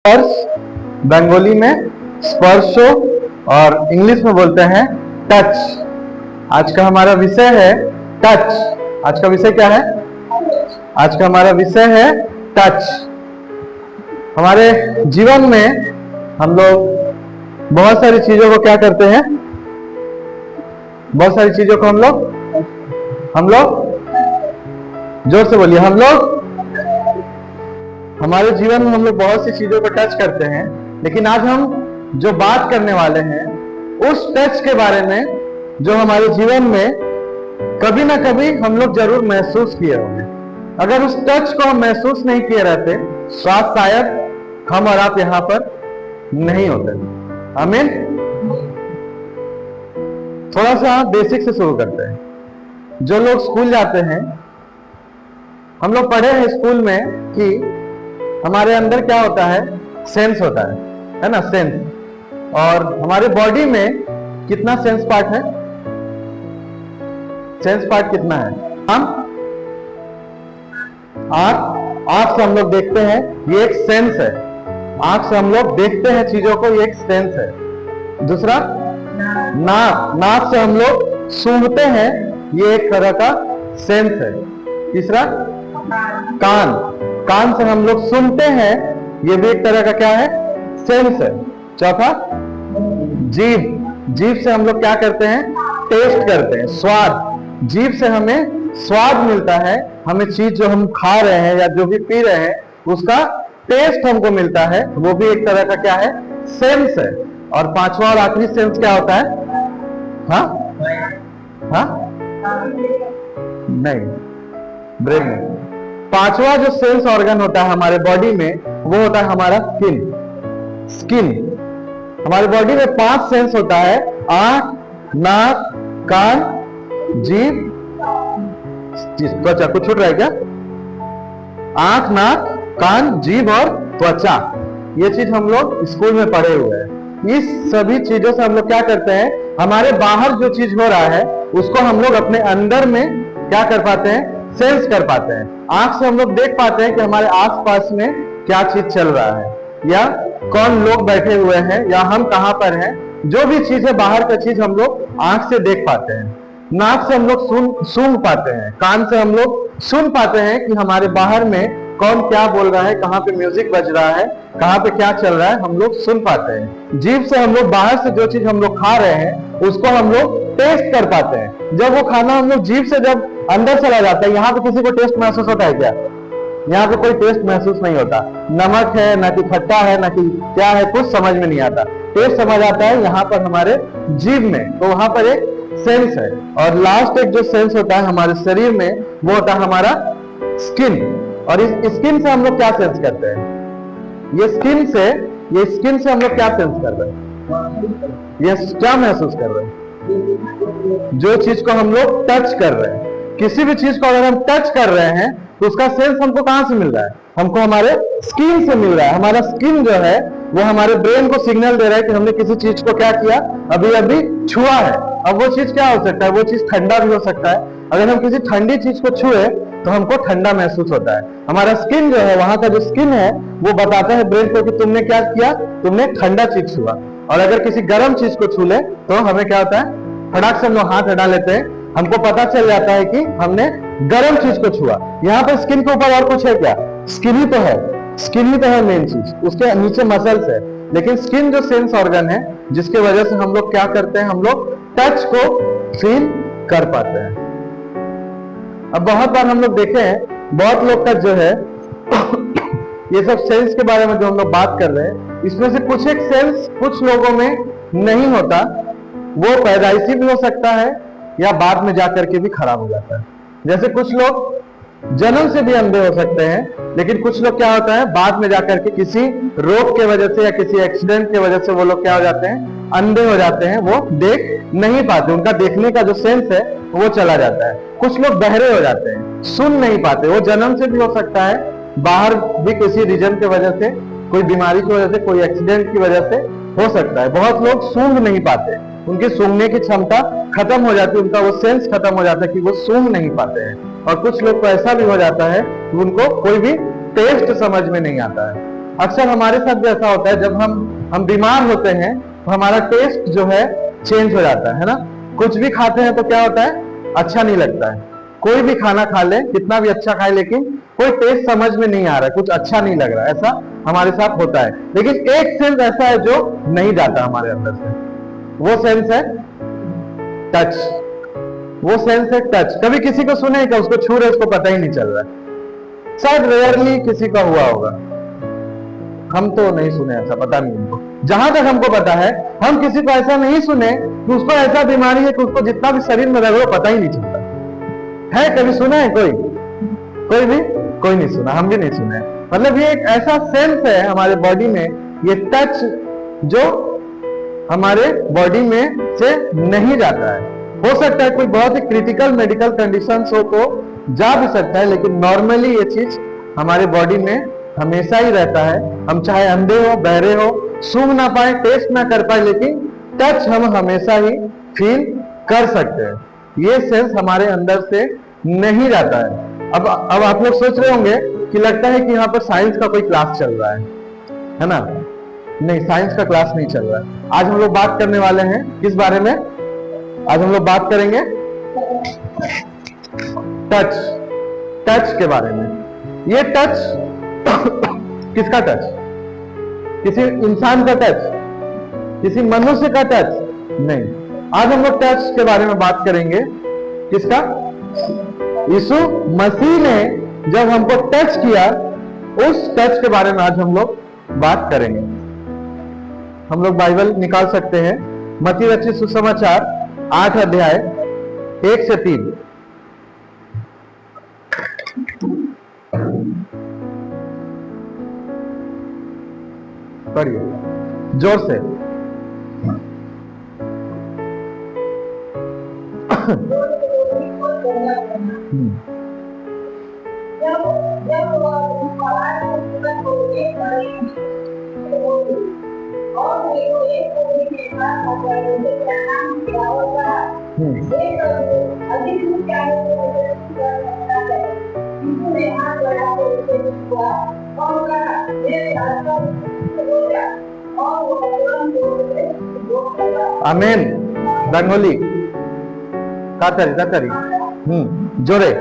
स्पर्श, बंगाली में स्पर्शो और इंग्लिश में बोलते हैं टच। आज का हमारा विषय है टच। आज का विषय क्या है? आज का हमारा विषय है टच। हमारे जीवन में हम लोग बहुत सारी चीजों को क्या करते हैं? बहुत सारी चीजों को हम लोग जोर से बोलिए, हम लोग हमारे जीवन में हम लोग बहुत सी चीजों को टच करते हैं। लेकिन आज हम जो बात करने वाले हैं उस टच के बारे में जो हमारे जीवन में कभी ना कभी हम लोग जरूर महसूस किए होंगे। अगर उस टच को हम महसूस नहीं किए रहते तो आज शायद हम और आप यहाँ पर नहीं होते। आमीन। थोड़ा सा बेसिक से शुरू करते हैं। जो लोग स्कूल जाते हैं, हम लोग पढ़े हैं स्कूल में कि हमारे अंदर क्या होता है? सेंस होता है ना? सेंस। और हमारे बॉडी में कितना सेंस पार्ट है? सेंस पार्ट कितना है? हम आंख से हम लोग देखते हैं, ये एक सेंस है। आंख से हम लोग देखते हैं चीजों को, ये एक सेंस है। दूसरा नाक से हम लोग सूंघते हैं, ये एक तरह का सेंस है। तीसरा कान से हम लोग सुनते हैं, ये भी एक तरह का क्या है? सेंस है। चौथा जीभ से हम लोग क्या करते हैं? टेस्ट करते हैं, स्वाद। जीभ से हमें स्वाद मिलता है, हमें चीज जो हम खा रहे हैं या जो भी पी रहे हैं उसका टेस्ट हमको मिलता है, वो भी एक तरह का क्या है? सेंस है। और पांचवा और आखिरी सेंस क्या होता है? नहीं, ब्रेन में। पांचवा जो सेंस ऑर्गन होता है हमारे बॉडी में वो होता है हमारा स्किन। हमारे बॉडी में 5 सेंस होता है: आंख, नाक, कान, जीभ, त्वचा। कुछ छूट रहा है क्या? आंख, नाक, कान, जीभ और त्वचा। ये चीज हम लोग स्कूल में पढ़े हुए हैं। इस सभी चीजों से हम लोग क्या करते हैं? हमारे बाहर जो चीज हो रहा है उसको हम लोग अपने अंदर में क्या कर पाते हैं? सेंस कर पाते हैं। आंख से हम लोग देख पाते हैं कि हमारे आसपास में क्या चीज चल रहा है, या कौन लोग बैठे हुए हैं, या हम कहां पर हैं। जो भी चीज है, बाहर का चीज हम लोग आंख से देख पाते हैं। नाक से हम लोग सूंघ पाते हैं। कान से हम लोग सुन पाते हैं कि हमारे बाहर में कौन क्या बोल रहा है, कहाँ पे म्यूजिक बज रहा है, कहाँ पे क्या चल रहा है, हम लोग सुन पाते हैं। जीभ से हम लोग बाहर से जो चीज हम लोग खा रहे हैं उसको हम लोग टेस्ट कर पाते हैं। जब वो खाना हम लोग जीभ से जब अंदर चला जाता है, यहाँ पे किसी को टेस्ट महसूस होता है क्या? यहाँ पे कोई टेस्ट महसूस नहीं होता। नमक है, ना कि खट्टा है, ना कि क्या है, कुछ समझ में नहीं आता। टेस्ट समझ आता है यहाँ पर हमारे जीभ में, तो वहां पर एक सेंस है। और लास्ट एक जो सेंस होता है हमारे शरीर में वो होता है हमारा स्किन। और इस स्किन से हम लोग क्या सेंस करते हैं? ये स्किन से हम लोग क्या सेंस कर रहे हैं? ये क्या महसूस कर रहे हैं? जो चीज को हम लोग टच कर रहे हैं, किसी भी चीज को अगर हम टच कर रहे हैं तो उसका सेंस हमको कहां से मिल रहा है? हमको हमारे स्किन से मिल रहा है। हमारा स्किन जो है वो हमारे ब्रेन को सिग्नल दे रहा है कि हमने किसी चीज को क्या किया, अभी छुआ है। अब वो चीज क्या हो सकता है? वो चीज ठंडा भी हो सकता है। अगर हम किसी ठंडी चीज को छुए तो हमको ठंडा महसूस होता है। हमारा स्किन जो है, वहां का जो स्किन है वो बताता है ब्रेन को कि तुमने क्या किया, तुमने ठंडा चीज छुआ। और अगर किसी गर्म चीज को छू ले तो हमें क्या होता है? फटाक से हम लोग हाथ हटा लेते हैं, हमको पता चल जाता है कि हमने गर्म चीज को छुआ। यहाँ पर स्किन के ऊपर और कुछ है क्या? स्किन ही तो है मेन चीज, उसके नीचे मसल्स है। लेकिन स्किन जो सेंस ऑर्गन है जिसके वजह से हम लोग क्या करते हैं? हम लोग टच को फील कर पाते हैं। अब बहुत बार हम लोग देखे हैं, बहुत लोग का जो है ये सब सेंस के बारे में जो हम लोग बात कर रहे हैं, इसमें से कुछ एक सेंस कुछ लोगों में नहीं होता। वो पैदाइशी भी हो सकता है या बाद में जाकर के भी खराब हो जाता है। जैसे कुछ लोग जन्म से भी अंधे हो सकते हैं, लेकिन कुछ लोग क्या होता है, बाद में जाकर के किसी रोग के वजह से या किसी एक्सीडेंट के वजह से वो लोग क्या हो जाते हैं? अंधे हो जाते हैं। वो देख नहीं पाते, उनका देखने का जो सेंस है वो चला जाता है। कुछ लोग बहरे हो जाते हैं, सुन नहीं पाते। वो जन्म से भी हो सकता है, बाहर भी किसी रीजन की वजह से, कोई बीमारी की वजह से, कोई एक्सीडेंट की वजह से हो सकता है। बहुत लोग सूंघ नहीं पाते, उनकी सूंघने की क्षमता खत्म हो जाती है, उनका वो सेंस खत्म हो जाता है कि वो सूंघ नहीं पाते हैं। और कुछ लोग को ऐसा भी हो जाता है कि उनको कोई भी टेस्ट समझ में नहीं आता है। अक्सर हमारे साथ भी ऐसा होता है, जब हम बीमार होते हैं तो हमारा टेस्ट जो है चेंज हो जाता है ना। कुछ भी खाते हैं तो क्या होता है, अच्छा नहीं लगता है। कोई भी खाना खा ले, कितना भी अच्छा खाए, लेकिन कोई टेस्ट समझ में नहीं आ रहा है, कुछ अच्छा नहीं लग रहा है, ऐसा हमारे साथ होता है। लेकिन एक सेंस ऐसा है जो नहीं जाता हमारे अंदर से, वो सेंस है टच। वो सेंस है टच। कभी किसी को सुने क्या उसको छू रहे, उसको पता ही नहीं चल रहा है? शायद रेयरली किसी का हुआ होगा, हम तो नहीं सुने ऐसा, पता नहीं उनको। जहां तक हमको पता है, हम किसी को ऐसा नहीं सुने कि उसको ऐसा बीमारी है कि उसको जितना भी शरीर में रगड़ो पता ही नहीं चलता है। कभी सुना है कोई? कोई भी? कोई नहीं सुना, हम भी नहीं सुने। मतलब ये एक ऐसा सेंस है हमारे बॉडी में, ये टच जो हमारे बॉडी में से नहीं जाता है। हो सकता है कोई बहुत ही क्रिटिकल मेडिकल कंडीशंस हो तो जा भी सकता है, लेकिन नॉर्मली ये चीज हमारे बॉडी में हमेशा ही रहता है। हम चाहे अंधे हो, बहरे हो, सूंघ ना पाए, टेस्ट ना कर पाए, लेकिन टच हम हमेशा ही फील कर सकते हैं। ये सेंस हमारे अंदर से नहीं जाता है। अब आप लोग सोच रहे होंगे कि लगता है कि यहाँ पर साइंस का कोई क्लास चल रहा है ना? नहीं, साइंस का क्लास नहीं चल रहा है। आज हम लोग बात करने वाले हैं किस बारे में? आज हम लोग बात करेंगे टच। टच के बारे में। ये टच किसका टच? किसी इंसान का टच? किसी मनुष्य का टच? नहीं। आज हम लोग टच के बारे में बात करेंगे। किसका? यीशु मसीह ने जब हमको टच किया, उस टच के बारे में आज हम लोग बात करेंगे। हम लोग बाइबल निकाल सकते हैं, मत्ती रचित सुसमाचार 8 अध्याय 1 से 3। पढ़िए जोर से। आमेन। रंगोली कातरी जोरे।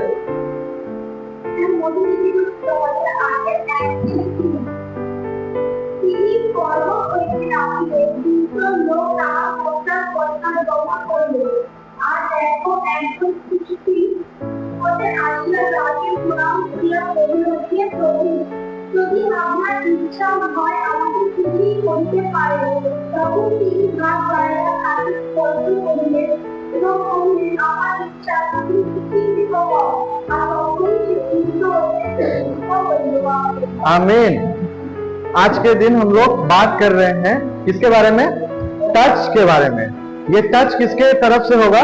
যদি আমার ইচ্ছা হয় আমাকে কিছুই করতে পারে, তখন তিনি হাত বাড়াইয়া তাকে স্পর্শ করিলেন এবং কহিলেন, আমার ইচ্ছা তুমি কিছুই করো। আর তখনই সে সুস্থ হইতে ধন্যবাদ। आमीन। आज के दिन हम लोग बात कर रहे हैं किसके बारे में? टच के बारे में। ये टच किसके तरफ से होगा?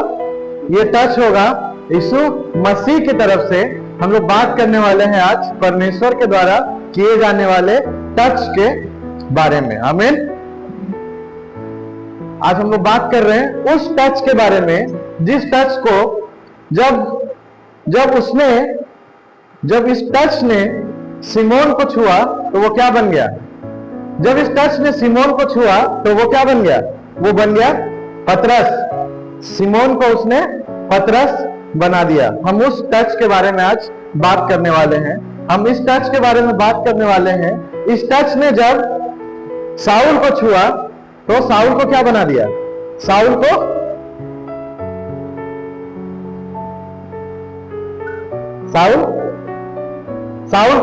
ये टच होगा यीशु मसीह की तरफ से। हम लोग बात करने वाले हैं आज परमेश्वर के द्वारा किए जाने वाले टच के बारे में। आमीन। आज हम लोग बात कर रहे हैं उस टच के बारे में, जिस टच को जब इस टच ने सिमोन को छुआ तो वो क्या बन गया? जब इस टच ने सिमोन को छुआ तो वो क्या बन गया? वो बन गया पतरस। सिमोन को उसने पतरस बना दिया। हम उस टच के बारे में आज बात करने वाले हैं। हम इस टच के बारे में बात करने वाले हैं। इस टच ने जब साउल को छुआ तो साउल को क्या बना दिया? साउल को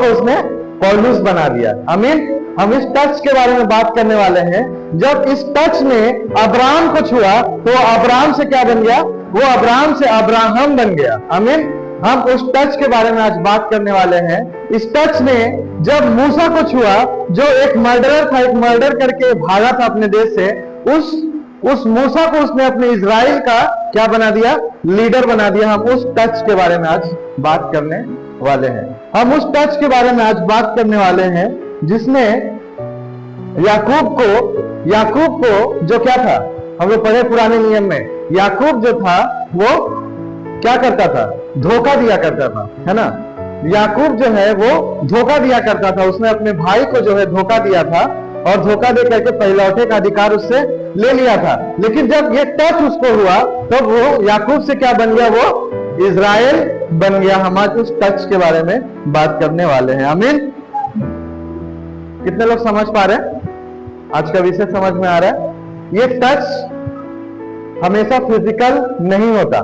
उसने पौलुस बना दिया। आमीन। हम इस टच के बारे में बात करने वाले हैं। जब इस टच ने अब्राहम को छुआ तो अब्राहम से क्या बन गया? वो अब्राहम से अब्राहम बन गया। आमीन। हम उस टच के बारे में आज बात करने वाले हैं। इस टच ने जब मूसा को छुआ, जो एक मर्डरर था, एक मर्डर करके भागा था अपने देश से, उस मूसा को उसने अपने इजराइल का क्या बना दिया? लीडर बना दिया। हम उस टच के बारे में आज बात करने वाले हैं। हम उस टच के बारे में आज बात करने वाले हैं जिसने याकूब को जो क्या था, हम लोग पढ़े पुराने नियम में, याकूब जो था वो क्या करता था? धोखा दिया करता था, है ना? याकूब जो है वो धोखा दिया करता था, उसने अपने भाई को जो है धोखा दिया था और धोखा दे करके पहलौठे का अधिकार उससे ले लिया था। लेकिन जब ये टच उसको हुआ तो वो याकूब से क्या बन गया, वो इजराइल बन गया। हम आज उस टच के बारे में बात करने वाले हैं। आमीन। कितने लोग समझ पा रहे हैं? आज का विषय समझ में आ रहा है? ये टच हमेशा फिजिकल नहीं होता।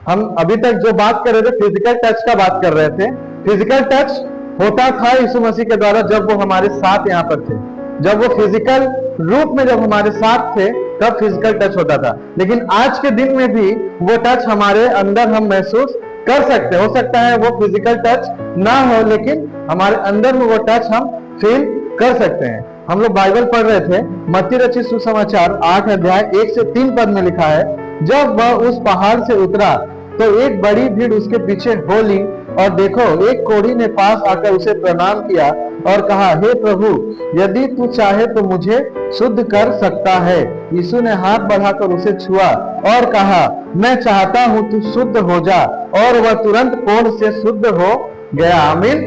हम अभी तक जो बात कर रहे थे फिजिकल टच का बात कर रहे थे। फिजिकल टच होता था यीशु मसीह के द्वारा जब वो हमारे साथ यहाँ पर थे, जब वो फिजिकल रूप में जब हमारे साथ थे तब फिजिकल टच होता था। लेकिन आज के दिन में भी वो टच हमारे अंदर हम महसूस कर सकते हैं। हो सकता है वो फिजिकल टच ना हो लेकिन हमारे अंदर में वो टच हम फील कर सकते हैं। हम लोग बाइबल पढ़ रहे थे, मत्ती रचित सुसमाचार 8 अध्याय 1 से 3 पद में लिखा है, जब वह उस पहाड़ से उतरा तो एक बड़ी भीड़ उसके पीछे हो ली और देखो एक कोढ़ी ने पास आकर उसे प्रणाम किया और कहा, हे प्रभु, यदि तू चाहे तो मुझे शुद्ध कर सकता है। यीशु ने हाथ बढ़ाकर उसे छुआ और कहा, मैं चाहता हूं तू शुद्ध हो जा, और वह तुरंत कोढ़ से शुद्ध हो गया। आमीन।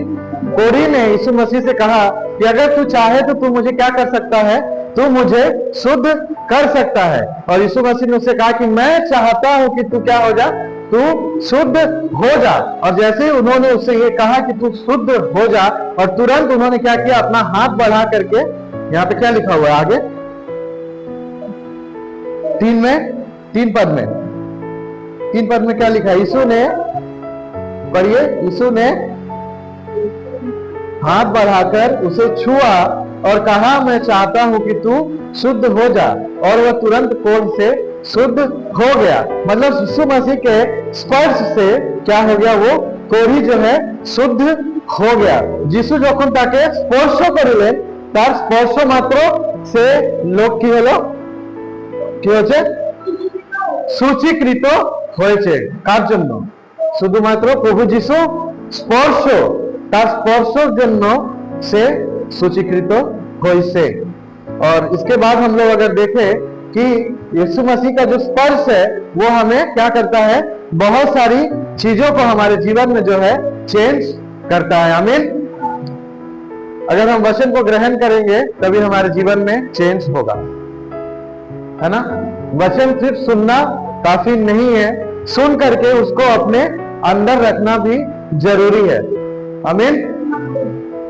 कोढ़ी ने यीशु मसीह से कहा कि अगर तू चाहे तो तू मुझे क्या कर सकता है, तू मुझे शुद्ध कर सकता है। और यीशु मसीह ने उससे कहा कि मैं चाहता हूं कि तू क्या हो जा, तू शुद्ध हो जा। और जैसे ही उन्होंने उससे ये कहा कि तू शुद्ध हो जा, और तुरंत उन्होंने क्या किया, अपना हाथ बढ़ा करके, यहाँ पे क्या लिखा हुआ है आगे 3 पद में क्या लिखा है? यीशु ने, पढ़िए, यीशु ने हाथ बढ़ाकर उसे छुआ और कहा, मैं चाहता हूं कि तू शुद्ध हो जा, और वह तुरंत कोढ़ से शुद्ध हो गया। मतलब यीशु मसीह के स्पर्श से क्या हो गया, वो कोढ़ी जो है शुद्ध हो गया। যিশু যখন তাকে স্পর্শ করিলেন তার স্পর্শ মাত্র সে লোক কি হলো, কি হয়েছে, সূচীকৃত হয়েছে। কার জন্য? শুধুমাত্র প্রভু যিশু স্পর্শ, তার স্পর্শের জন্য সে সূচীকৃত হয়েছে। और इसके बाद हम लोग अगर देखें कि यीशु मसीह का जो स्पर्श है वो हमें क्या करता है, बहुत सारी चीजों को हमारे जीवन में जो है चेंज करता है। आमीन। अगर हम वचन को ग्रहण करेंगे तभी हमारे जीवन में चेंज होगा, है ना। वचन सिर्फ सुनना काफी नहीं है, सुन करके उसको अपने अंदर रखना भी जरूरी है। आमीन।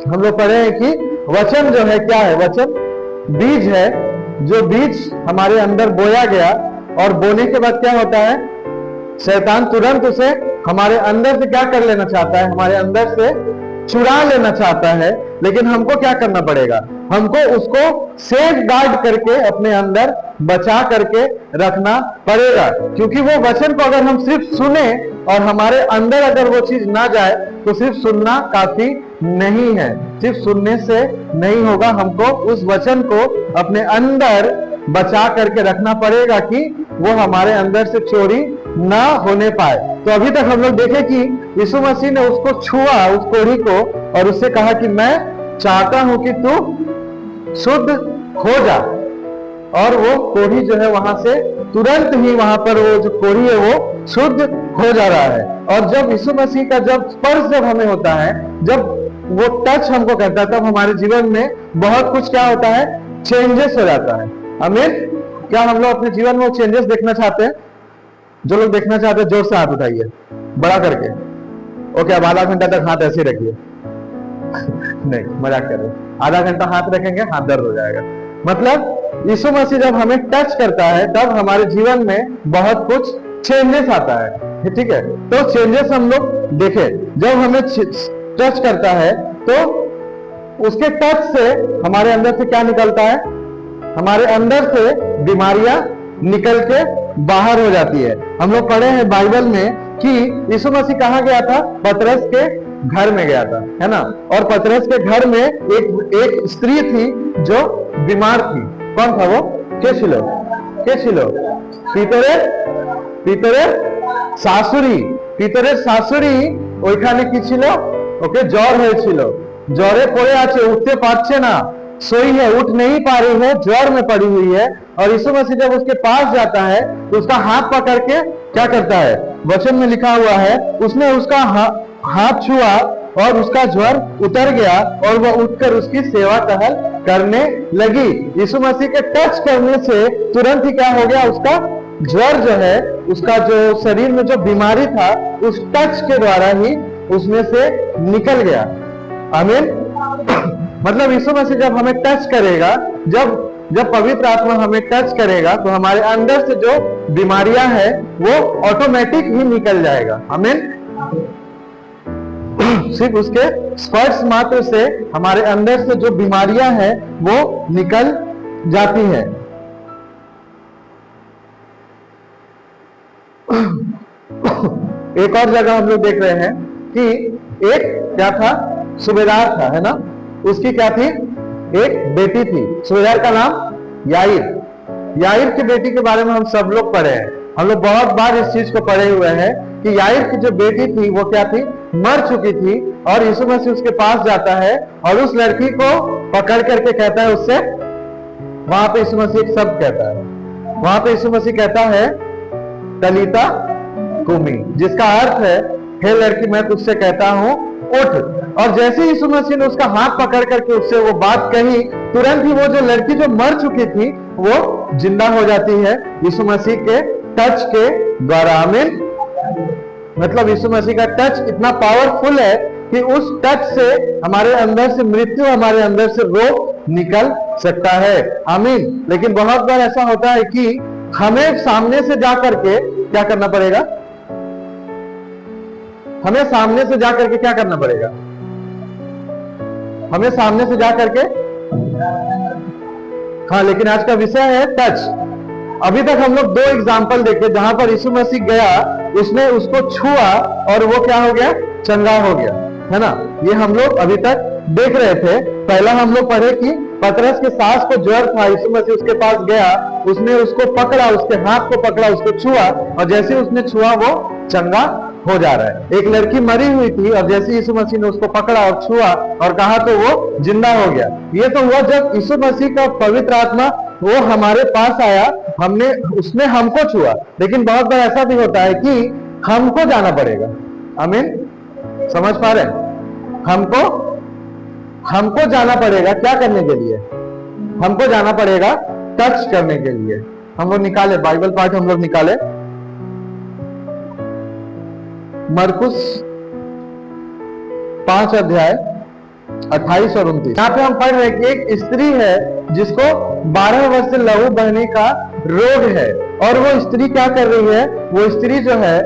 हम लोग पढ़े हैं कि वचन जो है क्या है, वचन बीज है, जो बीज हमारे अंदर बोया गया, और बोने के बाद क्या होता है, शैतान तुरंत उसे हमारे अंदर से क्या कर लेना चाहता है, हमारे अंदर से चुरा लेना चाहता है। लेकिन हमको क्या करना पड़ेगा, हमको उसको सेफ गार्ड करके अपने अंदर बचा करके रखना पड़ेगा। क्योंकि वो वचन को अगर हम सिर्फ सुने और हमारे अंदर अगर वो चीज ना जाए तो सिर्फ सुनना काफी नहीं है, सिर्फ सुनने से नहीं होगा। हमको उस वचन को अपने अंदर बचा करके रखना पड़ेगा कि वो हमारे अंदर से चोरी ना होने पाए। तो अभी तक हम लोग देखे कि यीशु मसीह ने उसको छुआ, उस कोढ़ी को, और उससे कहा कि मैं चाहता हूं कि तू शुद्ध हो जा, और वो कोढ़ी जो है वहां से तुरंत ही वहां पर वो जो कोढ़ी है वो शुद्ध हो जा रहा है। और जब यीशु मसीह का जब स्पर्श जब हमें होता है, जब वो टच हमको करता है, तब हमारे जीवन में बहुत कुछ क्या होता है, चेंजेस हो जाता है। आमीन। क्या हम लोग अपने जीवन में चेंजेस देखना चाहते हैं? जो लोग देखना चाहते हैं जोर से हाथ उठाइए, बड़ा करके। ओके, अब आधा घंटा तक हाथ ऐसे रखिए। नहीं, मजाक कर रहे हैं। आधा घंटा हाथ रखेंगे, हाथ दर्द हो जाएगा। मतलब यीशु मसीह जब हमें टच करता है तब हमारे जीवन में बहुत कुछ चेंजेस आता है, ठीक है। तो चेंजेस हम लोग देखे, जब हमें टच करता है तो उसके टच से हमारे अंदर से क्या निकलता है, हमारे अंदर से बीमारियां निकल के बाहर हो जाती है। हम लोग पढ़े हैं बाइबल में कि यीशु मसीह कहाँ गया था, पतरस के घर में गया था, है ना। और पतरस के घर में एक स्त्री थी जो बीमार थी। कौन था वो? কে ছিল? পিতরের শাশুড়ি। পিতরের শাশুড়ি ওইখানে কি ছিল, ওকে জ্বর হয়েছিল, জ্বরে পড়ে আছে, उठते पारছে না, सोई है, उठ नहीं पा रही है, ज्वर में पड़ी हुई है। और यीशु मसीह जब उसके पास जाता है तो उसका हाथ पकड़ के क्या करता है, वचन में लिखा हुआ है, उसने उसका हाथ छुआ और उसका ज्वर उतर गया और वह उठकर उसकी सेवा टहल करने लगी। यीशु मसीह के टच करने से तुरंत ही क्या हो गया, उसका ज्वर जो है, उसका जो शरीर में जो बीमारी था, उस टच के द्वारा ही उसमें से निकल गया। आमीन। मतलब यीशु मसीह जब हमें टच करेगा, जब पवित्र आत्मा हमें टच करेगा, तो हमारे अंदर से जो बीमारियां हैं वो ऑटोमेटिक ही निकल जाएगा। आमीन। सिर्फ उसके स्पर्श मात्र से हमारे अंदर से जो बीमारियां हैं वो निकल जाती है। एक और जगह हम लोग देख रहे हैं कि एक क्या था, सूबेदार था, है ना, उसकी क्या थी, एक बेटी थी। सूबेदार का नाम याईर की बेटी के बारे में हम सब लोग पढ़े हैं। हम लोग बहुत बार इस चीज को पढ़े हुए हैं कि याईर की जो बेटी थी वो क्या थी, मर चुकी थी, और यीशु मसीह उसके पास जाता है और उस लड़की को पकड़ करके कहता है उससे, वहां पे यीशु मसीह एक शब्द कहता है, वहां पे यीशु मसीह कहता है तलीता कुमी, जिसका अर्थ है, हे लड़की मैं तुझसे कहता हूं उठ। और जैसे यीशु मसीह ने उसका हाथ पकड़ करके उससे वो बात कही, तुरंत ही वो जो लड़की जो मर चुकी थी वो जिंदा हो जाती है यीशु मसीह के टच के द्वारा। आमीन। मतलब यीशु मसीह का टच इतना पावरफुल है कि उस टच से हमारे अंदर से मृत्यु, हमारे अंदर से रोग निकल सकता है। आमीन। लेकिन बहुत बार ऐसा होता है कि हमें सामने से जाकर के क्या करना पड़ेगा, हमें सामने से जाकर के क्या करना पड़ेगा, हमें सामने से जाकर के, हाँ, लेकिन आज का विषय है टच। अभी तक हम लोग 2 एग्जाम्पल देखे जहां पर यीशु मसीह गया, उसने उसको छुआ और वो क्या हो गया, चंगा हो गया, है ना। ये हम लोग अभी तक देख रहे थे। पहला हम लोग पढ़े कि पतरस के सास को ज्वर था, यीशु मसीह उसके पास गया, उसने उसको पकड़ा, उसके हाथ को पकड़ा, उसको छुआ, और जैसे उसने छुआ वो चंगा हो जा रहा है। एक लड़की मरी हुई थी और जैसे यीशु मसीह ने उसको पकड़ा और छुआ और कहा तो वो जिंदा हो गया। ये तो हुआ जब यीशु मसीह का पवित्र आत्मा वो हमारे पास आया, उसने हमको छुआ। लेकिन बहुत बार ऐसा भी होता है कि हमको जाना पड़ेगा। आमीन। समझ पा रहे हैं? हमको जाना पड़ेगा क्या करने के लिए, हमको जाना पड़ेगा टच करने के लिए। हम लोग निकाले बाइबल पाठ, हम लोग निकाले मरकुस 5 अध्याय 28 और 29। यहाँ पे हम पढ़ रहे हैं कि एक स्त्री है जिसको 12 वर्ष से लहू बहने का रोग है, और वो स्त्री क्या कर रही है, वो स्त्री जो है,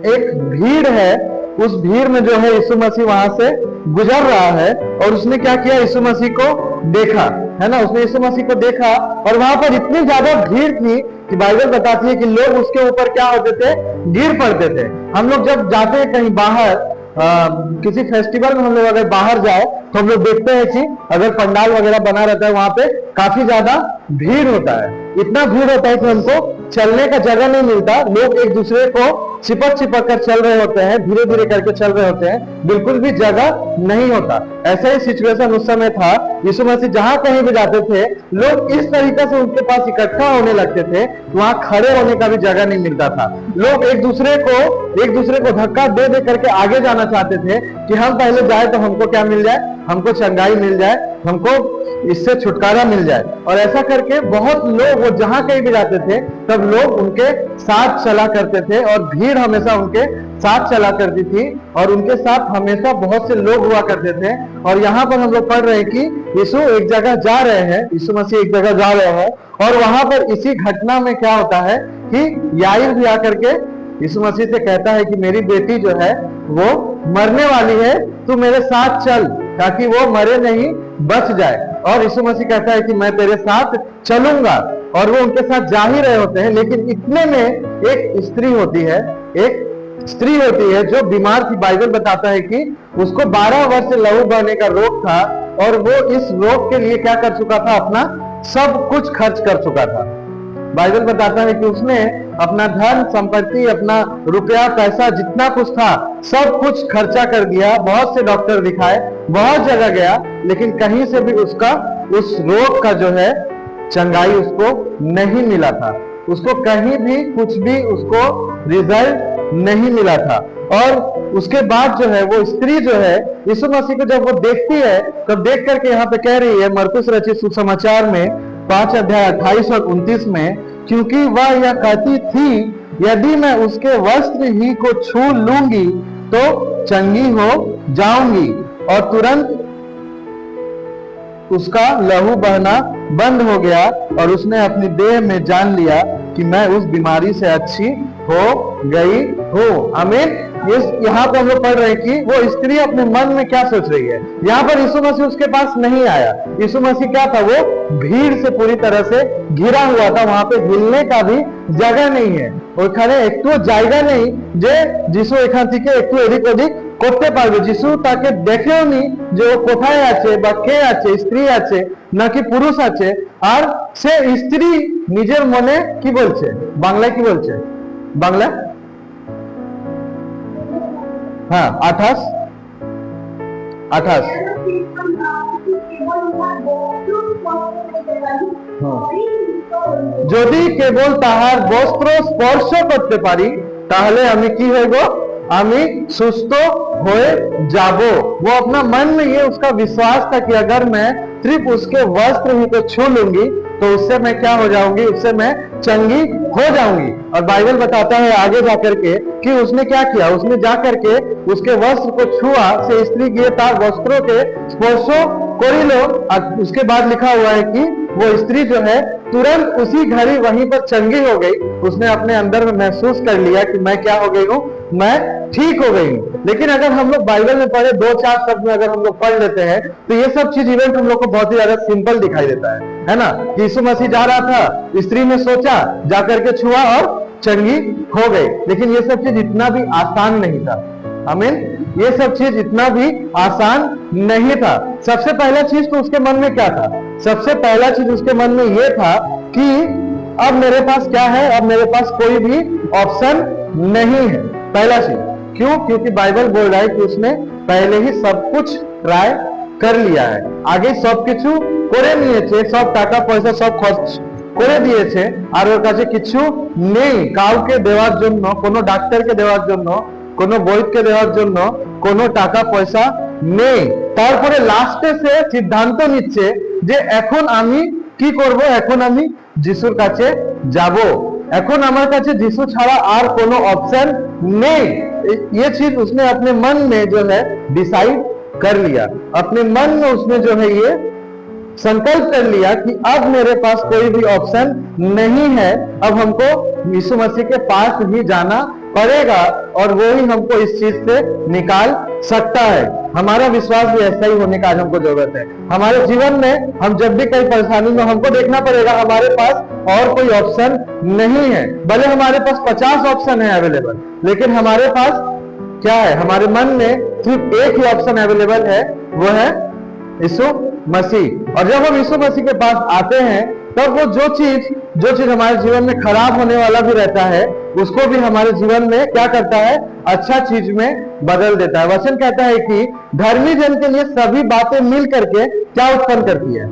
एक भीड़ है, उस भीड़ में जो है यीशु मसीह वहां से गुजर रहा है, और उसने क्या किया, यीशु मसीह को देखा, है ना, उसने यीशु मसीह को देखा, और वहां पर इतनी ज्यादा भीड़ थी कि बाइबल बताती है कि लोग उसके ऊपर क्या होते थे, गिर पड़ते थे। हम लोग जब जाते हैं कहीं बाहर, किसी फेस्टिवल में हम लोग अगर बाहर जाए तो हम लोग देखते हैं कि अगर पंडाल वगैरह बना रहता है, वहां पे काफी ज्यादा भीड़ होता है। इतना भीड़ होता है कि हमको चलने का जगह नहीं मिलता, लोग एक दूसरे को चिपक कर चल रहे होते हैं, धीरे धीरे करके चल रहे होते हैं, बिल्कुल भी जगह नहीं होता। ऐसा ही सिचुएशन उस समय था। यीशु मसीह जहां कहीं भी जाते थे, लोग इस तरीके से उनके पास इकट्ठा होने लगते थे, वहां खड़े होने का भी जगह नहीं मिलता था। लोग एक दूसरे को धक्का दे दे करके आगे जाना चाहते थे कि हम पहले जाए तो हमको क्या मिल जाए, हमको चंगाई मिल जाए, हमको इससे छुटकारा मिल जाए। और ऐसा करके बहुत लोग, वो जहां कहीं भी जाते थे तब लोग उनके साथ चला करते थे, और भीड़ हमेशा उनके साथ चला करती थी, और उनके साथ हमेशा बहुत से लोग हुआ करते थे। और यहाँ पर हम लोग पढ़ रहे हैं कि यीशु एक जगह जा रहे हैं, यीशु मसीह एक जगह जा रहे हैं, और वहां पर इसी घटना में क्या होता है कि याईर भी आकर के यीशु मसीह से कहता है कि मेरी बेटी जो है वो मरने वाली है, तू मेरे साथ चल ताकि वो मरे नहीं, बच जाए। और यीशु मसीह कहता है कि मैं तेरे साथ चलूंगा, और वो उनके साथ जा ही रहे होते हैं। लेकिन इतने में एक स्त्री होती है जो बीमार थी। बाइबल बताता है कि उसको 12 वर्ष से लहू बहने का रोग था, और वो इस रोग के लिए क्या कर चुका था, अपना सब कुछ खर्च कर चुका था। बाइबल बताता है कि उसने अपना धन संपत्ति, अपना रुपया पैसा जितना कुछ था सब कुछ खर्चा कर दिया, बहुत से डॉक्टर दिखाए, बहुत जगह गया, लेकिन कहीं से भी उसका उस रोग का जो है चंगाई उसको नहीं मिला था। उसको कहीं भी कुछ भी उसको रिजल्ट नहीं मिला था। और उसके बाद जो है वो स्त्री जो है यीशु मसीह को जब वो देखती है तो देख करके यहाँ पे कह रही है मरकुस रचित सुसमाचार में 5 अध्याय 28 और 29 में, क्योंकि वह यह कहती थी यदि मैं उसके वस्त्र ही को छू लूंगी तो चंगी हो जाऊंगी, और तुरंत उसका लहू बहना बंद हो गया और उसने अपनी देह में जान लिया कि मैं उस बीमारी से अच्छी हो गई हूँ। आमीन। यहाँ पर हम लोग पढ़ रहे हैं कि वो स्त्री अपने मन में क्या सोच रही है। यहाँ पर यीशु मसीह उसके पास नहीं आया। यीशु मसीह क्या था, वो भीड़ से पूरी तरह से घिरा हुआ था, वहां पे हिलने का भी जगह नहीं है। ওখানে একটু জায়গা নেই যে যিশু এখান থেকে একটু এদিক ওদিক করতে পারবে। যিশু তাকে দেখেও নি যে ও কোথায় আছে বা কে আছে, স্ত্রী আছে নাকি পুরুষ আছে। আর সে স্ত্রী নিজের মনে কি বলছে, বাংলায় কি বলছে, বাংলা হ্যাঁ 28 যদি কেবল তাহার বস্ত্র স্পর্শ করতে পারি তাহলে আমি কি হইব, আমি সুস্থ হয়ে যাব। वो अपना मन में ये उसका विश्वास था कि अगर मैं सिर्फ उसके वस्त्र ही को छू लूंगी तो उससे मैं क्या हो जाऊंगी, उससे मैं चंगी हो जाऊंगी। और बाइबल बताता है आगे जाकर के कि उसने क्या किया, उसने जाकर के उसके वस्त्र को छुआ, से स्त्री गए तार वस्त्रों के स्पर्शो कोरिलो। उसके बाद लिखा हुआ है कि वो स्त्री जो है तुरंत उसी घड़ी वहीं पर चंगी हो गई। उसने अपने अंदर में महसूस कर लिया कि मैं क्या हो गई हूँ, मैं ठीक हो गई हूँ। लेकिन अगर हम लोग बाइबल में पढ़े 2-4 शब्द में अगर हम लोग पढ़ लेते हैं तो ये सब चीज इवेंट हम लोग को बहुत ही ज्यादा सिंपल दिखाई देता है ना। कि यीशु मसीह जा रहा था, स्त्री ने सोचा, जाकर के छुआ और चंगी हो गई। लेकिन ये सब चीज इतना भी आसान नहीं था। आमीन। ये सब चीज इतना भी आसान नहीं था। सबसे पहला चीज तो उसके मन में क्या था, सबसे पहला चीज उसके मन में ये था कि अब मेरे पास क्या है, अब मेरे पास कोई भी ऑप्शन नहीं है। पहला चीज क्यों, क्योंकि बाइबल बोल रहा है कि उसने पहले ही सब कुछ ट्राई कर लिया है। आगे सब কিছু করে নিয়েছে, सब টাকা পয়সা सब খরচ করে দিয়েছে, আর ওর কাছে কিছু নেই কাউকে দেওয়ার জন্য, কোনো ডাক্তারকে দেওয়ার জন্য, কোনো বৈদ্যকে দেওয়ার জন্য কোনো টাকা পয়সা নেই। তারপরে লাস্টে সে সিদ্ধান্ত নিচ্ছে যে এখন আমি কি করব, এখন আমি যিশুর কাছে যাব, এখন আমার কাছে যিশু ছাড়া আর কোনো ऑप्शन नहीं। ये चीज उसने अपने मन में जो है डिसाइड कर लिया, अपने मन में उसने जो है ये संकल्प कर लिया कि अब मेरे पास कोई भी ऑप्शन नहीं है, अब हमको यीशु मसीह के पास ही जाना पड़ेगा और वो ही हमको इस चीज से निकाल सकता है। हमारा विश्वास भी ऐसा ही होने का आज हमको जरूरत है। हमारे जीवन में हम जब भी कई परेशानी में, हमको देखना पड़ेगा हमारे पास और कोई ऑप्शन नहीं है। भले हमारे पास 50 ऑप्शन है अवेलेबल, लेकिन हमारे पास क्या है, हमारे मन में सिर्फ एक ही ऑप्शन अवेलेबल है, वो है यीशु मसीह। और जब हम यीशु मसीह के पास आते हैं तब वो जो चीज हमारे जीवन में खराब होने वाला भी रहता है उसको भी हमारे जीवन में क्या करता है, अच्छा चीज में बदल देता है। वचन कहता है कि धर्मी जन के लिए सभी बातें मिल करके क्या उत्पन्न करती है,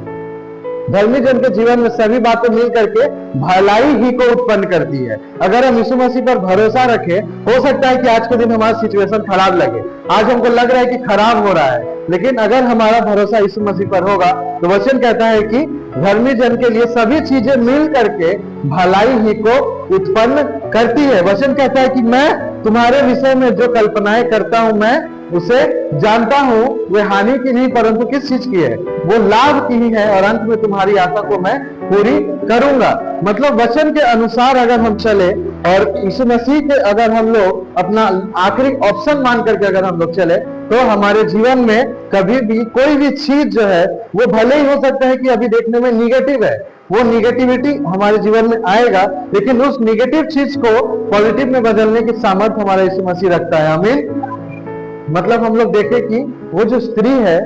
धर्मी जन के जीवन में सभी बातें मिल करके भलाई ही को उत्पन्न करती है। अगर हम यीशु मसीह पर भरोसा रखें, हो सकता है कि आज के दिन हमारा सिचुएशन खराब लगे, आज हमको लग रहा है कि खराब हो रहा है, लेकिन अगर हमारा भरोसा यीशु मसीह पर होगा तो वचन कहता है कि धर्मी जन के लिए सभी चीजें मिल करके भलाई ही को उत्पन्न करती है। वचन कहता है कि मैं तुम्हारे विषय में जो कल्पनाएं करता हूं मैं उसे जानता हूं, वे हानि की नहीं परंतु किस चीज की है, वो लाभ की ही है, और अंत में तुम्हारी आशा को मैं पूरी करूंगा। मतलब वचन के अनुसार अगर हम चले और यीशु मसीह के अगर हम लोग अपना आखिरी ऑप्शन मान करके अगर हम लोग चले तो हमारे जीवन में कभी भी कोई भी चीज जो है वो भले ही हो सकता है कि अभी देखने में निगेटिव है, वो निगेटिविटी हमारे जीवन में आएगा, लेकिन उस निगेटिव चीज को पॉजिटिव में बदलने की सामर्थ्य हमारा यीशु मसीह रखता है। आमीन। मतलब हम लोग देखें कि वो जो स्त्री है,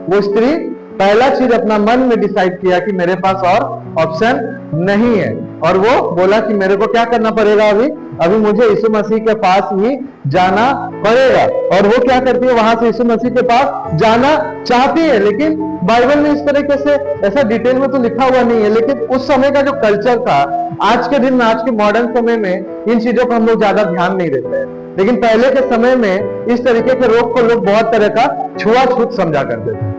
वो स्त्री पहला चीज अपना मन में डिसाइड किया कि मेरे पास और ऑप्शन नहीं है, और वो बोला कि मेरे को क्या करना पड़ेगा, अभी मुझे यीशु मसीह के पास ही जाना पड़ेगा। और वो क्या करती है, वहां से यीशु मसीह के पास जाना चाहती है। लेकिन बाइबल में इस तरीके से ऐसा डिटेल में तो लिखा हुआ नहीं है, लेकिन उस समय का जो कल्चर था, आज के दिन में, आज के मॉडर्न समय में इन चीजों को हम लोग ज्यादा ध्यान नहीं देते हैं। लेकिन पहले के समय में इस तरीके के रोग को लोग बहुत तरह का छुआछूत समझा करते थे।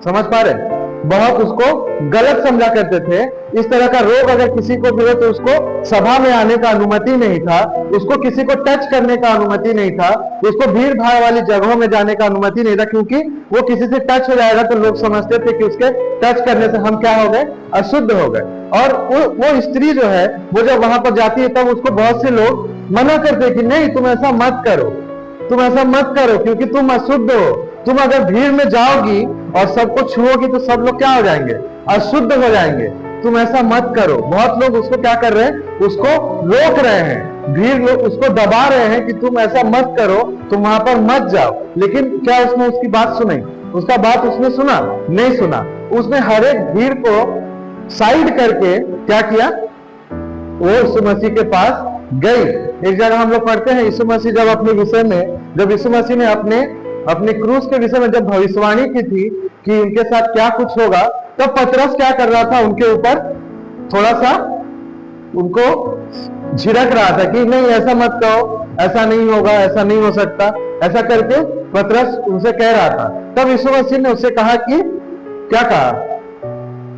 समझ पा रहे? बहुत उसको गलत समझा करते थे। इस तरह का रोग अगर किसी को भी हो तो उसको सभा में आने का अनुमति नहीं था, उसको किसी को टच करने का अनुमति नहीं था, उसको भीड़ भाड़ वाली जगहों में जाने का अनुमति नहीं था, क्योंकि वो किसी से टच हो जाएगा तो लोग समझते थे कि उसके टच करने से हम क्या हो गए, अशुद्ध हो गए। और वो स्त्री जो है वो जब वहां पर जाती है तब उसको बहुत से लोग मना करते कि नहीं, तुम ऐसा मत करो, तुम ऐसा मत करो, क्योंकि तुम अशुद्ध हो। तुम अगर भीड़ में जाओगी और सबको छुओगी तो सब लोग क्या हो जाएंगे, अशुद्ध हो जाएंगे, तुम ऐसा मत करो। बहुत लोग उसको क्या कर रहे हैं, उसको रोक रहे हैं, भीड़ लोग उसको दबा रहे हैं कि तुम ऐसा मत करो, तुम वहां पर मत जाओ। लेकिन क्या उसने उसकी बात सुनी? उसका बात उसने सुना? नहीं सुना। उसने हर एक भीड़ को साइड करके क्या किया, वो यीशु मसीह के पास गई। एक जगह हम लोग पढ़ते हैं, यीशु मसीह जब अपने विषय में, जब यीशु मसीह ने अपने क्रूस के विषय में जब भविष्यवाणी की थी कि उनके साथ क्या कुछ होगा, तब पतरस क्या कर रहा था, उनके ऊपर थोड़ा सा उनको झिड़क रहा था कि नहीं ऐसा मत कहो, ऐसा नहीं होगा, ऐसा नहीं हो सकता, ऐसा करके पतरस उनसे कह रहा था। तब यीशु मसीह ने उससे कहा कि क्या कहा,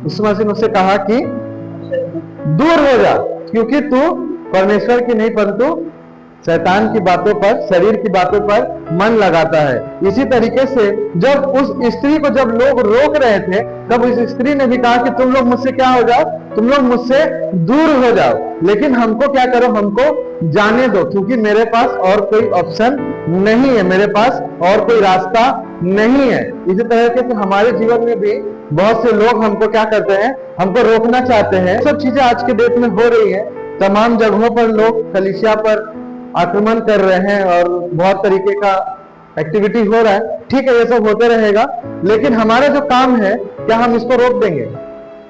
यीशु मसीह ने उससे कहा कि दूर हो जा, क्योंकि तू परमेश्वर की नहीं परंतु शैतान की बातों पर, शरीर की बातों पर मन लगाता है। इसी तरीके से जब उस स्त्री को जब लोग रोक रहे थे तब उस स्त्री ने भी कहा कि तुम लोग मुझसे क्या हो जाओ, तुम लोग मुझसे दूर हो जाओ, लेकिन हमको क्या करो, हमको जाने दो, क्योंकि मेरे पास और कोई ऑप्शन नहीं है, मेरे पास और कोई रास्ता नहीं है। इसी तरीके से हमारे जीवन में भी बहुत से लोग हमको क्या करते हैं, हमको रोकना चाहते हैं। सब चीजें आज के डेट में हो रही है, तमाम जगहों पर लोग कलीसिया पर आक्रमण कर रहे हैं और बहुत तरीके का एक्टिविटी हो रहा है। ठीक है, ये सब होते रहेगा, लेकिन हमारा जो काम है, क्या हम इसको रोक देंगे?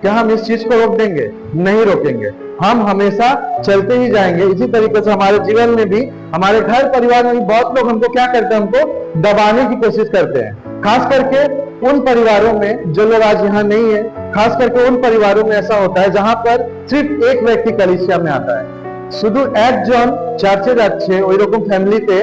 क्या हम इस चीज को रोक देंगे? नहीं रोकेंगे, हम हमेशा चलते ही जाएंगे। इसी तरीके से हमारे जीवन में भी, हमारे घर परिवार में भी बहुत लोग हमको क्या करते हैं, हमको दबाने की कोशिश करते हैं। खास करके उन परिवारों में जो लोग आज यहाँ नहीं है, खास करके उन परिवारों में ऐसा होता है जहां पर सिर्फ एक व्यक्ति कलीसिया में आता है। শুধু একজন চার্চে যাচ্ছে, ওই রকম ফ্যামিলিতে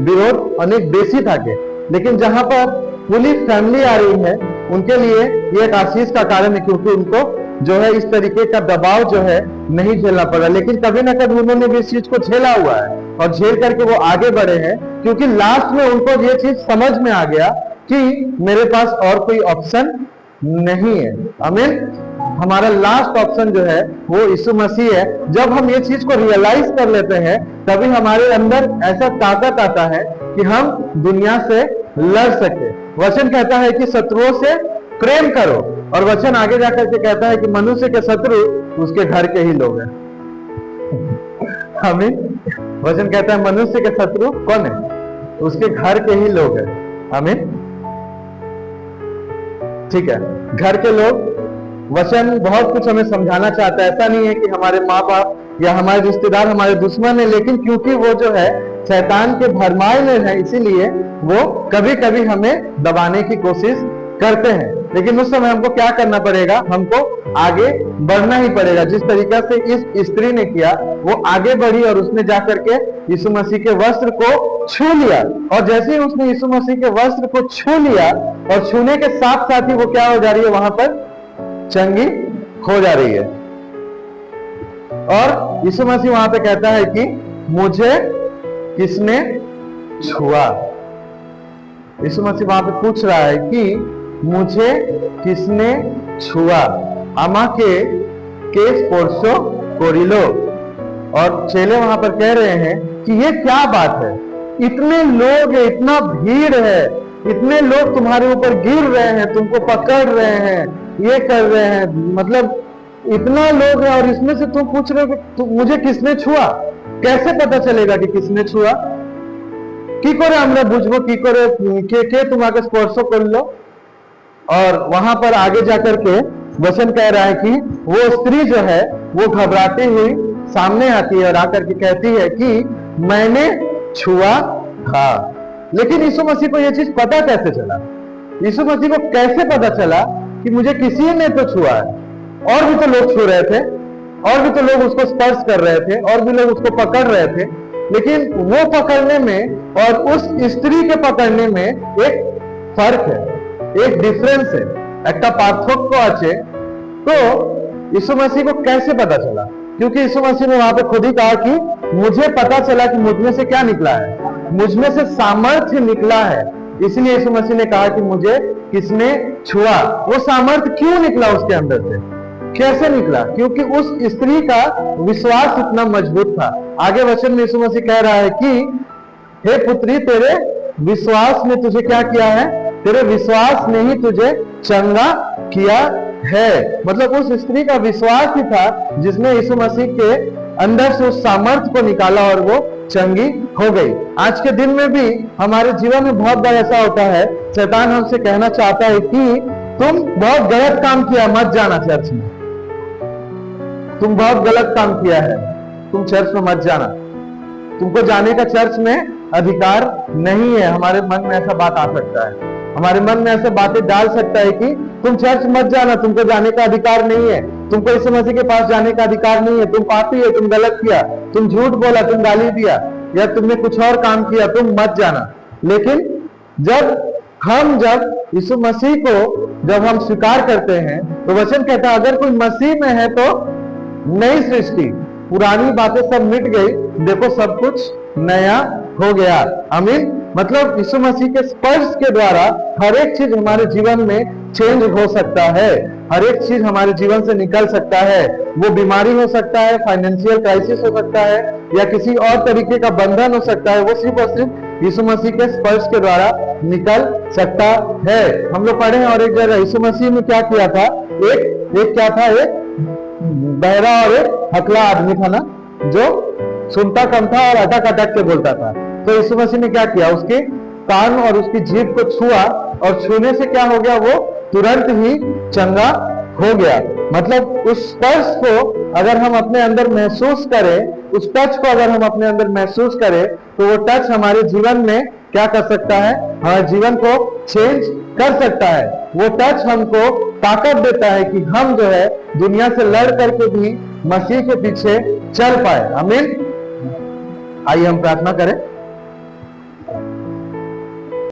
বিরোধ অনেক বেশি থাকে। लेकिन जहां पर पूरी फैमिली आ रही है, उनके लिए ये एक आशीष का कारण है, क्योंकि उनको जो है इस तरीके का दबाव जो है नहीं झेलना पड़ा। लेकिन कभी ना कभी उन्होंने भी इस चीज को झेला हुआ है और झेल करके वो आगे बढ़े हैं, क्योंकि लास्ट में उनको ये चीज समझ में आ गया कि मेरे पास और कोई ऑप्शन नहीं है। आमीन। हमारा लास्ट ऑप्शन जो है वो यीशु मसीह है। जब हम ये चीज को रियलाइज कर लेते हैं तभी हमारे अंदर ऐसा ताकत आता है कि हम दुनिया से लड़ सके। वचन कहता है कि शत्रुओं से प्रेम करो, और वचन आगे जाकर के कहता है कि मनुष्य के शत्रु उसके घर के ही लोग हैं। आमीन। वचन कहता है मनुष्य के शत्रु कौन है? उसके घर के ही लोग हैं। आमीन। ठीक है, घर के लोग। वचन बहुत कुछ हमें समझाना चाहता है। ऐसा नहीं है कि हमारे माँ बाप या हमारे रिश्तेदार हमारे दुश्मन है, लेकिन क्योंकि वो जो है शैतान के भरमाए में है, इसीलिए वो कभी कभी हमें दबाने की कोशिश करते हैं। लेकिन उस समय हमको क्या करना पड़ेगा? हमको आगे बढ़ना ही पड़ेगा। जिस तरीका से इस स्त्री ने किया, वो आगे बढ़ी और उसने जाकर के यीशु मसीह के वस्त्र को छू लिया, और जैसे ही उसने यीशु मसीह के वस्त्र को छू लिया, और छूने के साथ साथ ही वो क्या हो जा रही है, वहां पर चंगी हो जा रही है। और यीशु मसीह वहां पे कहता है कि मुझे किसने छुआ? यीशु मसीह वहां पे पूछ रहा है कि मुझे किसने छुआ? আমাকে কে স্পর্শ করিলো? और चेले वहां पर कह रहे हैं कि ये क्या बात है, इतने लोग है, इतना भीड़ है, इतने लोग तुम्हारे ऊपर गिर रहे हैं, तुमको पकड़ रहे हैं, ये कर रहे हैं, मतलब इतना लोग है, और इसमें से तुम पूछ रहे हो कि मुझे किसने छुआ? कैसे पता चलेगा कि किसने छुआ? की करे আমরা বুঝবো, की करे কে তোমাকে স্পর্শ করলো? और वहां पर आगे जाकर के वचन कह रहा है कि वो स्त्री जो है वो घबराती हुई सामने आती है और आकर के कहती है कि मैंने छुआ था। लेकिन यीशु मसीह को यह चीज पता कैसे चला? यीशु मसीह को कैसे पता चला कि मुझे किसी ने तो छुआ है? और भी तो लोग छू रहे थे, और भी तो लोग उसको स्पर्श कर रहे थे, और भी लोग उसको पकड़ रहे थे, लेकिन वो पकड़ने में और उस स्त्री के पकड़ने में एक फर्क है, एक डिफरेंस है, একটা পার্থক্য আছে। तो यीशु मसीह को कैसे पता चला? क्योंकि यीशु मसीह ने वहां पे खुद ही कहा कि मुझे पता चला कि मुझ में से क्या निकला है, मुझ में से सामर्थ्य निकला है। इसलिए यीशु मसीह ने कहा कि मुझे किसने छुआ। वो सामर्थ्य क्यों निकला उसके अंदर से, कैसे निकला? क्योंकि उस स्त्री का विश्वास इतना मजबूत था। आगे वचन में यीशु मसीह कह रहा है कि हे पुत्री, तेरे विश्वास ने तुझे क्या किया है? तेरे विश्वास ने ही तुझे चंगा किया है। मतलब उस स्त्री का विश्वास ही था जिसने यीशु मसीह के अंदर से उस सामर्थ्य को निकाला और वो चंगी हो गई। आज के दिन में भी हमारे जीवन में बहुत बार ऐसा होता है, शैतान हमसे कहना चाहता है कि तुम बहुत गलत काम किया, मत जाना चर्च में, तुम बहुत गलत काम किया है, तुम चर्च में मत जाना, तुमको जाने का चर्च में अधिकार नहीं है। हमारे मन में ऐसा बात आ सकता है, हमारे मन में ऐसे बातें डाल सकता है कि तुम चर्च मत जाना, तुमको जाने का अधिकार नहीं है, तुमको यीशु मसीह के पास जाने का अधिकार नहीं है, तुम पापी है, तुम गलत किया, तुम झूठ बोला, तुम गाली दिया या तुमने कुछ और काम किया, तुम मत जाना। लेकिन जब यीशु मसीह को जब हम स्वीकार करते हैं तो वचन कहता है अगर कोई मसीह में है तो नई सृष्टि, पुरानी बातें सब मिट गई, देखो सब कुछ नया हो गया। आमीन। मतलब यीशु मसीह के स्पर्श के द्वारा हर एक चीज हमारे जीवन में चेंज हो सकता है, हर एक चीज हमारे जीवन से निकल सकता है। वो बीमारी हो सकता है, फाइनेंशियल क्राइसिस हो सकता है, या किसी और तरीके का बंधन हो सकता है, वो सिर्फ और सिर्फ यीशु मसीह के स्पर्श के द्वारा निकल सकता है। हम लोग पढ़े हैं और एक जगह यीशु मसीह ने क्या किया था, एक क्या था, एक बहरा और एक हकला आदमी था ना, जो सुनता कम था और अटक अटक के बोलता था। तो यीशु मसीह ने क्या किया, उसके कान और उसकी जीभ को छुआ और छूने से क्या हो गया, वो तुरंत ही चंगा हो गया। मतलब उस स्पर्श को अगर हम अपने अंदर महसूस करें, उस टच को अगर हम अपने अंदर महसूस करें, तो वो टच हमारे जीवन में क्या कर सकता है, हमारे जीवन को चेंज कर सकता है। वो टच हमको ताकत देता है कि हम जो है दुनिया से लड़ करके भी मसीह के पीछे चल पाए। आमीन। आइए हम प्रार्थना करें।